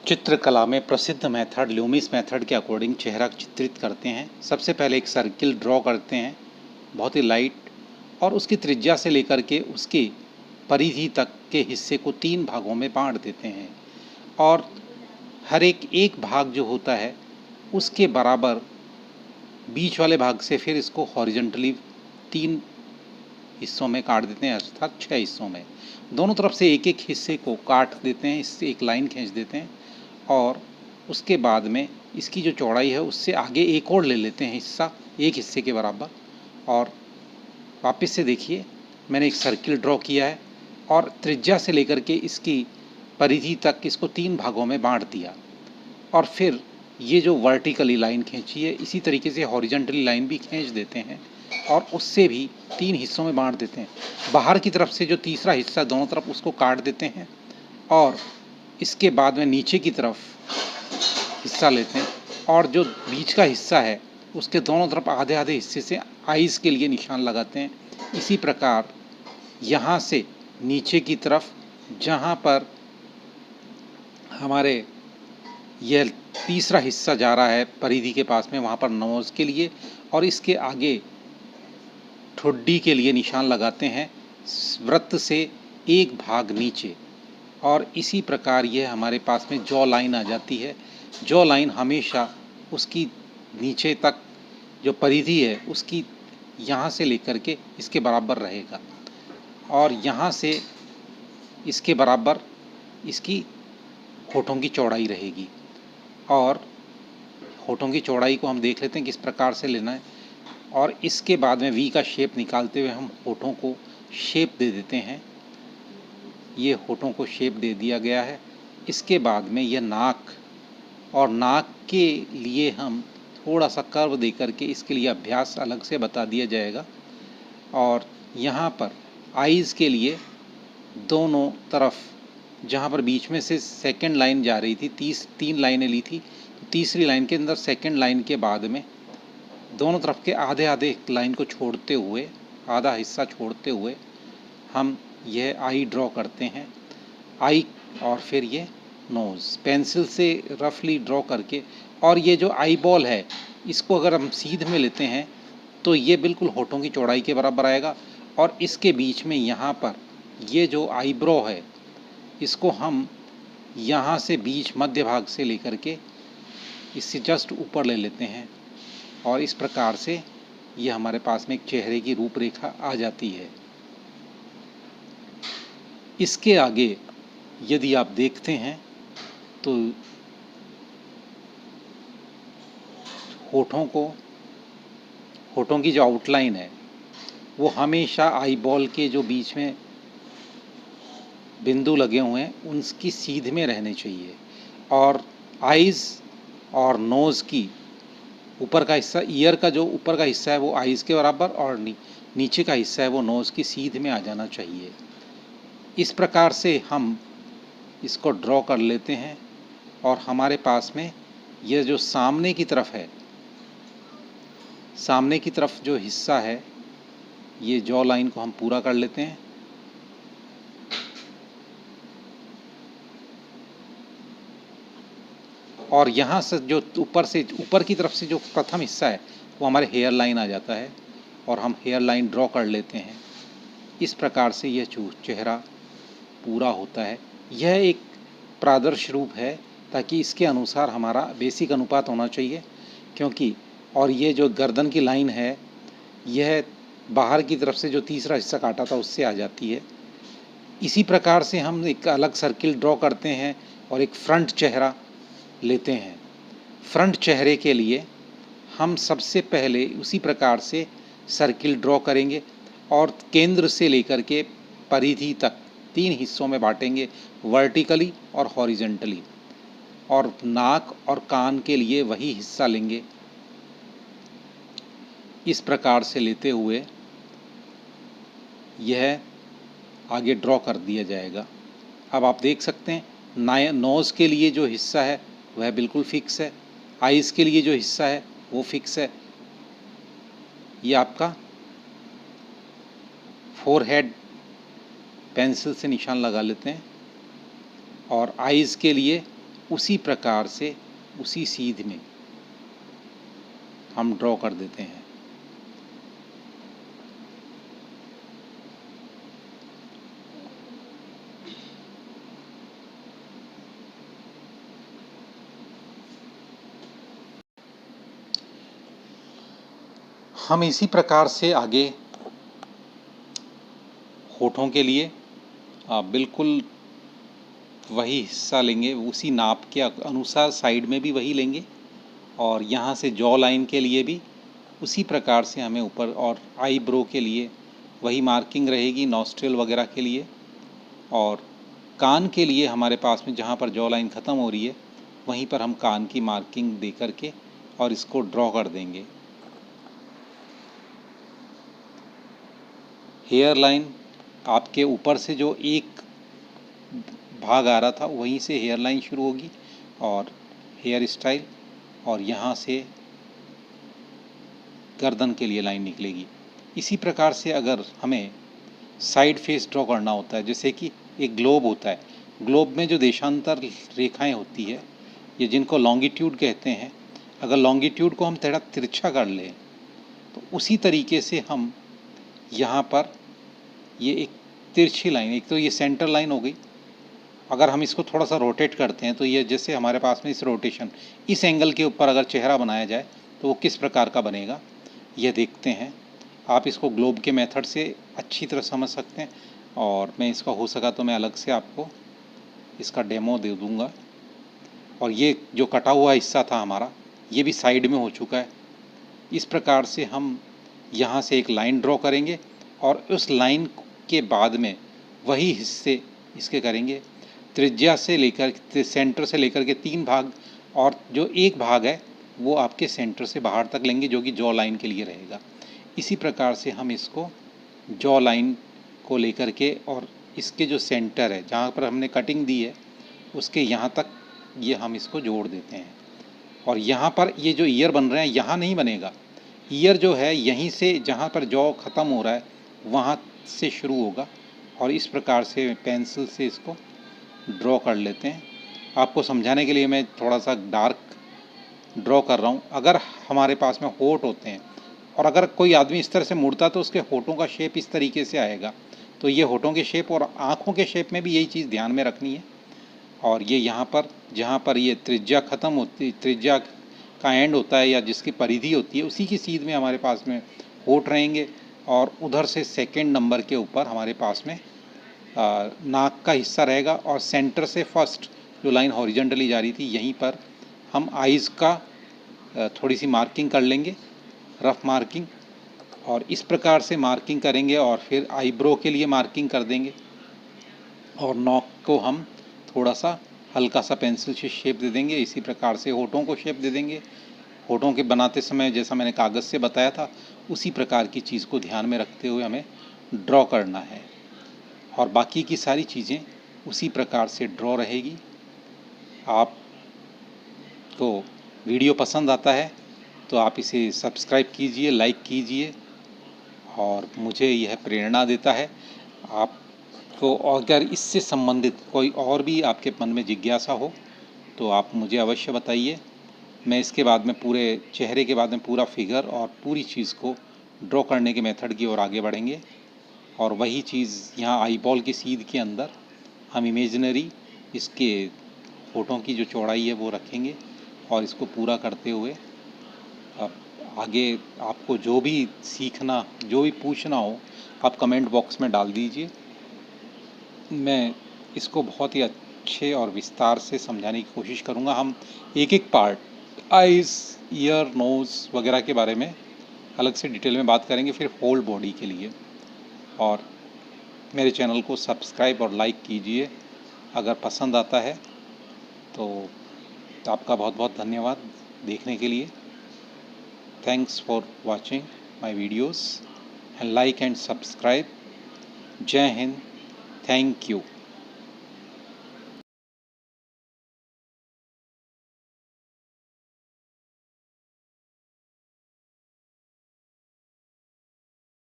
चित्रकला में प्रसिद्ध मेथड लूमिस मेथड के अकॉर्डिंग चेहरा चित्रित करते हैं। सबसे पहले एक सर्किल ड्रॉ करते हैं, बहुत ही लाइट, और उसकी त्रिज्या से लेकर के उसकी परिधि तक के हिस्से को 3 भागों में बांट देते हैं और हर एक भाग जो होता है उसके बराबर बीच वाले भाग से फिर इसको हॉरिजॉन्टली 3 हिस्सों में काट देते हैं, अर्थात 6 हिस्सों में। दोनों तरफ से एक एक हिस्से को काट देते हैं, इससे एक लाइन खींच देते हैं और उसके बाद में इसकी जो चौड़ाई है उससे आगे एक और ले लेते हैं हिस्सा, एक हिस्से के बराबर। और वापस से देखिए, मैंने एक सर्किल ड्रॉ किया है और त्रिज्या से लेकर के इसकी परिधि तक इसको 3 भागों में बांट दिया और फिर ये जो वर्टिकली लाइन खींची है इसी तरीके से हॉरिजॉन्टली लाइन भी खींच देते हैं और उससे भी 3 हिस्सों में बांट देते हैं। बाहर की तरफ से जो तीसरा हिस्सा दोनों तरफ उसको काट देते हैं और इसके बाद में नीचे की तरफ हिस्सा लेते हैं और जो बीच का हिस्सा है उसके दोनों तरफ आधे आधे हिस्से से आइज़ के लिए निशान लगाते हैं। इसी प्रकार यहाँ से नीचे की तरफ जहाँ पर हमारे यह तीसरा हिस्सा जा रहा है परिधि के पास में, वहाँ पर नोज़ के लिए और इसके आगे ठुड्डी के लिए निशान लगाते हैं वृत्त से एक भाग नीचे। और इसी प्रकार यह हमारे पास में जॉ लाइन आ जाती है। जॉ लाइन हमेशा उसकी नीचे तक जो परिधि है उसकी यहाँ से लेकर के इसके बराबर रहेगा और यहाँ से इसके बराबर इसकी होठों की चौड़ाई रहेगी। और होठों की चौड़ाई को हम देख लेते हैं किस प्रकार से लेना है और इसके बाद में वी का शेप निकालते हुए हम होठों को शेप दे देते हैं। ये होठों को शेप दे दिया गया है। इसके बाद में यह नाक, और नाक के लिए हम थोड़ा सा कर्व दे करके इसके लिए अभ्यास अलग से बता दिया जाएगा। और यहाँ पर आइज़ के लिए दोनों तरफ जहाँ पर बीच में से सेकंड लाइन जा रही थी, 3 लाइनें ली थी, तो तीसरी लाइन के अंदर सेकंड लाइन के बाद में दोनों तरफ के आधे आधे लाइन को छोड़ते हुए, आधा हिस्सा छोड़ते हुए हम यह आई ड्रॉ करते हैं। आई और फिर ये नोज़ पेंसिल से रफली ड्रॉ करके, और ये जो आई बॉल है इसको अगर हम सीध में लेते हैं तो ये बिल्कुल होठों की चौड़ाई के बराबर आएगा और इसके बीच में यहाँ पर ये जो आईब्रो है इसको हम यहाँ से बीच मध्य भाग से लेकर के इससे जस्ट ऊपर ले लेते हैं और इस प्रकार से ये हमारे पास में एक चेहरे की रूपरेखा आ जाती है। इसके आगे यदि आप देखते हैं तो होठों की जो आउटलाइन है वो हमेशा आई बॉल के जो बीच में बिंदु लगे हुए हैं उनकी सीध में रहने चाहिए और आइज़ और नोज़ की ऊपर का हिस्सा, ईयर का जो ऊपर का हिस्सा है वो आइज़ के बराबर और नीचे का हिस्सा है वो नोज़ की सीध में आ जाना चाहिए। इस प्रकार से हम इसको ड्रॉ कर लेते हैं और हमारे पास में ये जो सामने की तरफ है, सामने की तरफ जो हिस्सा है ये जॉ लाइन को हम पूरा कर लेते हैं। और यहाँ से जो ऊपर की तरफ से जो प्रथम हिस्सा है वो हमारे हेयर लाइन आ जाता है और हम हेयर लाइन ड्रॉ कर लेते हैं। इस प्रकार से यह चेहरा पूरा होता है। यह एक प्रादर्श रूप है ताकि इसके अनुसार हमारा बेसिक अनुपात होना चाहिए, क्योंकि और ये जो गर्दन की लाइन है यह बाहर की तरफ से जो तीसरा हिस्सा काटा था उससे आ जाती है। इसी प्रकार से हम एक अलग सर्किल ड्रॉ करते हैं और एक फ्रंट चेहरा लेते हैं। फ्रंट चेहरे के लिए हम सबसे पहले उसी प्रकार से सर्किल ड्रॉ करेंगे और केंद्र से लेकर के परिधि तक 3 हिस्सों में बांटेंगे, वर्टिकली और हॉरिजॉन्टली। और नाक और कान के लिए वही हिस्सा लेंगे। इस प्रकार से लेते हुए यह आगे ड्रॉ कर दिया जाएगा। अब आप देख सकते हैं नोज़ के लिए जो हिस्सा है वह बिल्कुल फिक्स है, आइज़ के लिए जो हिस्सा है वो फिक्स है। ये आपका फोरहेड पेंसिल से निशान लगा लेते हैं और आइज़ के लिए उसी प्रकार से उसी सीध में हम ड्रॉ कर देते हैं। हम इसी प्रकार से आगे होठों के लिए बिल्कुल वही हिस्सा लेंगे, उसी नाप के अनुसार साइड में भी वही लेंगे और यहाँ से जॉ लाइन के लिए भी उसी प्रकार से हमें ऊपर, और आईब्रो के लिए वही मार्किंग रहेगी, नॉस्ट्रिल वगैरह के लिए। और कान के लिए हमारे पास में जहाँ पर जॉ लाइन ख़त्म हो रही है वहीं पर हम कान की मार्किंग दे करके और इसको ड्रॉ कर देंगे। हेयर लाइन आपके ऊपर से जो एक भाग आ रहा था वहीं से हेयर लाइन शुरू होगी और हेयर स्टाइल, और यहाँ से गर्दन के लिए लाइन निकलेगी। इसी प्रकार से अगर हमें साइड फेस ड्रॉ करना होता है, जैसे कि एक ग्लोब होता है, ग्लोब में जो देशांतर रेखाएं होती है, ये जिनको लॉन्गिट्यूड कहते हैं, अगर लॉन्गिट्यूड को हम थोड़ा तिरछा कर लें तो उसी तरीके से हम यहाँ पर ये एक तिरछी लाइन, एक तो ये सेंटर लाइन हो गई, अगर हम इसको थोड़ा सा रोटेट करते हैं तो ये जैसे हमारे पास में इस रोटेशन, इस एंगल के ऊपर अगर चेहरा बनाया जाए तो वो किस प्रकार का बनेगा ये देखते हैं। आप इसको ग्लोब के मेथड से अच्छी तरह समझ सकते हैं, और मैं इसका हो सका तो मैं अलग से आपको इसका डेमो दे दूँगा। और ये जो कटा हुआ हिस्सा था हमारा, ये भी साइड में हो चुका है। इस प्रकार से हम यहाँ से एक लाइन ड्रॉ करेंगे और उस लाइन के बाद में वही हिस्से इसके करेंगे, त्रिज्या से लेकर सेंटर से लेकर के 3 भाग, और जो एक भाग है वो आपके सेंटर से बाहर तक लेंगे जो कि जॉ लाइन के लिए रहेगा। इसी प्रकार से हम इसको जॉ लाइन को लेकर के और इसके जो सेंटर है जहाँ पर हमने कटिंग दी है उसके यहाँ तक ये हम इसको जोड़ देते हैं। और यहाँ पर ये जो ईयर बन रहे हैं यहाँ नहीं बनेगा, ईयर जो है यहीं से जहाँ पर जॉ ख़त्म हो रहा है वहाँ से शुरू होगा, और इस प्रकार से पेंसिल से इसको ड्रॉ कर लेते हैं। आपको समझाने के लिए मैं थोड़ा सा डार्क ड्रॉ कर रहा हूँ। अगर हमारे पास में होठ होते हैं और अगर कोई आदमी इस तरह से मुड़ता तो उसके होठों का शेप इस तरीके से आएगा, तो ये होठों के शेप और आँखों के शेप में भी यही चीज़ ध्यान में रखनी है। और ये यहाँ पर जहाँ पर ये त्रिज्या ख़त्म होती, त्रिज्या का एंड होता है या जिसकी परिधि होती है, उसी की सीध में हमारे पास में होठ रहेंगे, और उधर से सेकंड नंबर के ऊपर हमारे पास में नाक का हिस्सा रहेगा, और सेंटर से फर्स्ट जो लाइन हॉरिजॉन्टली जा रही थी यहीं पर हम आइज़ का थोड़ी सी मार्किंग कर लेंगे, रफ मार्किंग, और इस प्रकार से मार्किंग करेंगे और फिर आईब्रो के लिए मार्किंग कर देंगे, और नॉक को हम थोड़ा सा हल्का सा पेंसिल से शेप दे देंगे। इसी प्रकार से होठों को शेप दे देंगे। होठों के बनाते समय जैसा मैंने कागज़ से बताया था उसी प्रकार की चीज़ को ध्यान में रखते हुए हमें ड्रॉ करना है, और बाकी की सारी चीज़ें उसी प्रकार से ड्रॉ रहेगी। आपको वीडियो पसंद आता है तो आप इसे सब्सक्राइब कीजिए, लाइक कीजिए, और मुझे यह प्रेरणा देता है। आपको अगर इससे संबंधित कोई और भी आपके मन में जिज्ञासा हो तो आप मुझे अवश्य बताइए। मैं इसके बाद में पूरे चेहरे के बाद में पूरा फिगर और पूरी चीज़ को ड्रॉ करने के मेथड की ओर आगे बढ़ेंगे, और वही चीज़ यहाँ आईबॉल की सीध के अंदर हम इमेजिनरी इसके होठों की जो चौड़ाई है वो रखेंगे, और इसको पूरा करते हुए अब आगे आपको जो भी सीखना, जो भी पूछना हो आप कमेंट बॉक्स में डाल दीजिए। मैं इसको बहुत ही अच्छे और विस्तार से समझाने की कोशिश करूँगा। हम एक एक पार्ट, आइज़, ईयर, नोज़ वगैरह के बारे में अलग से डिटेल में बात करेंगे, फिर होल बॉडी के लिए। और मेरे चैनल को सब्सक्राइब और लाइक कीजिए अगर पसंद आता है तो। आपका बहुत बहुत धन्यवाद देखने के लिए। Thanks for watching my videos, and like and subscribe. जय हिंद, थैंक यू।